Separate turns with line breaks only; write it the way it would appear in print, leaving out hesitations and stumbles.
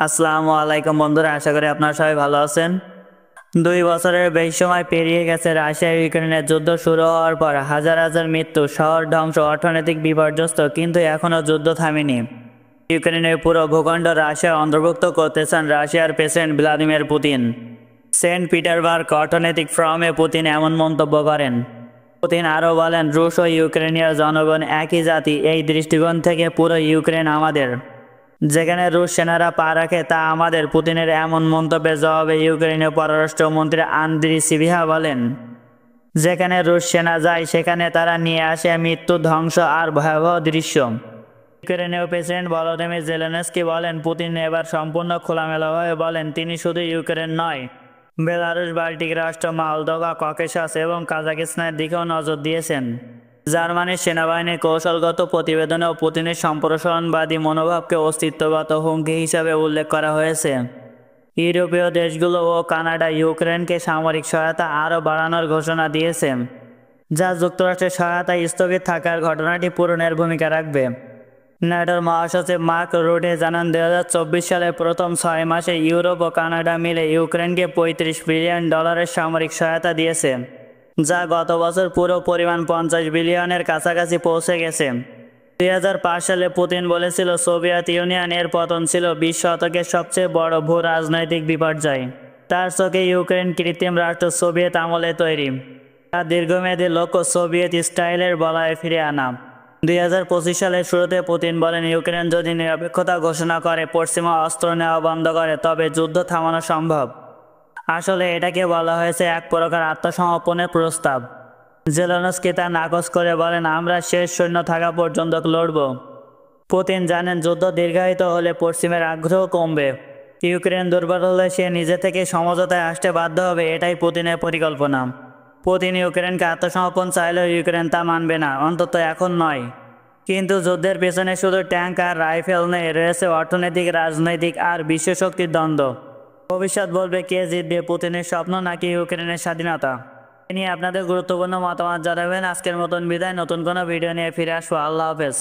আসসালামু আলাইকুম বন্ধুরা, আশা করি আপনারা সবাই ভালো আছেন। 2 বছরের বেশি সময় পেরিয়ে গেছে রাশিয়া ইউক্রেনের যুদ্ধ শুরু হওয়ার পর। হাজার হাজার মৃত্যু, শহর ধ্বংস, অর্থনৈতিক বিপর্যস্ত, কিন্তু এখনও যুদ্ধ থামেনি। ইউক্রেনের পুরো ভূখণ্ড রাশিয়া অন্তর্ভুক্ত করতে চান রাশিয়ার president Vladimir Putin. Saint Petersburg অর্থনৈতিক ফোরামে পুতিন এমন মন্তব্য করেন। পুতিন আরও বলেন, রুশ ও ইউক্রেনীয় জনগণ একই জাতি। এই দৃষ্টিকোণ থেকে পুরো ইউক্রেন আমাদের। যেখানে রুশ সেনারা পা রাখে তা আমাদের। পুতিনের এমন মন্তব্যের জবাবে ইউক্রেনীয় পররাষ্ট্রমন্ত্রী আন্দ্রি সিবিহা বলেন, যেখানে রুশ সেনা যায় সেখানে তারা নিয়ে আসে মৃত্যু, ধ্বংস আর ভয়াবহ দৃশ্য। ইউক্রেনীয় প্রেসিডেন্ট ভলোদিমির জেলেনস্কি বলেন, পুতিন এবার সম্পূর্ণ খোলামেলাভাবে বলেন তিনি শুধু ইউক্রেন নয়, বেলারুশ, বাল্টিক রাষ্ট্র, মলদোভা, ককেশাস এবং কাজাকিস্তানের দিকেও নজর দিয়েছেন। জার্মানির সেনাবাহিনীর কৌশলগত প্রতিবেদনেও পুতিনের সম্প্রসারণবাদী মনোভাবকে অস্তিত্বগত হুমকি হিসাবে উল্লেখ করা হয়েছে। ইউরোপীয় দেশগুলো ও কানাডা ইউক্রেনকে সামরিক সহায়তা আরও বাড়ানোর ঘোষণা দিয়েছে, যা যুক্তরাষ্ট্রের সহায়তা স্থগিত থাকার ঘটনাটি পূরণের ভূমিকা রাখবে। ন্যাটোর মহাসচিব মার্ক রুটে জানান, 2024 সালের প্রথম 6 মাসে ইউরোপ ও কানাডা মিলে ইউক্রেনকে $35 বিলিয়ন সামরিক সহায়তা দিয়েছে, যা গত বছর পুরো পরিমাণ $50 বিলিয়নের কাছাকাছি পৌঁছে গেছে। 2005 সালে পুতিন বলেছিল, সোভিয়েত ইউনিয়নের পতন ছিল 20 শতকের সবচেয়ে বড় ভূ রাজনৈতিক বিপর্যয়। তার চোখে ইউক্রেন কৃত্রিম রাষ্ট্র, সোভিয়েত আমলে তৈরি। তার দীর্ঘমেয়াদী লক্ষ্য সোভিয়েত স্টাইলের বলয়ে ফিরে আনা। 2025 সালের শুরুতে পুতিন বলেন, ইউক্রেন যদি নিরপেক্ষতা ঘোষণা করে, পশ্চিমা অস্ত্র নেওয়া বন্ধ করে, তবে যুদ্ধ থামানো সম্ভব। আসলে এটাকে বলা হয়েছে এক প্রকার আত্মসমর্পণের প্রস্তাব। জেলেনস্কি তা নাকচ করে বলেন, আমরা শেষ সৈন্য থাকা পর্যন্ত লড়ব। পুতিন জানেন, যুদ্ধ দীর্ঘায়িত হলে পশ্চিমের আগ্রহ কমবে। ইউক্রেন দুর্বল হলে সে নিজে থেকে সমঝোতায় আসতে বাধ্য হবে। এটাই পুতিনের পরিকল্পনা। পুতিন ইউক্রেনকে আত্মসমর্পণ চাইলেও ইউক্রেন তা মানবে না, অন্তত এখন নয়। কিন্তু যুদ্ধের পেছনে শুধু ট্যাঙ্ক আর রাইফেল নেই, রয়েছে অর্থনৈতিক, রাজনৈতিক আর বিশ্বশক্তির দ্বন্দ্ব। ভবিষ্যৎ বলবে কে জিতবে, পুতিনের স্বপ্ন নাকি ইউক্রেনের স্বাধীনতা। এ নিয়ে আপনাদের গুরুত্বপূর্ণ মতামত জানাবেন। আজকের মতন বিদায়, নতুন কোনো ভিডিও নিয়ে ফিরে আসবো। আল্লাহ হাফেজ।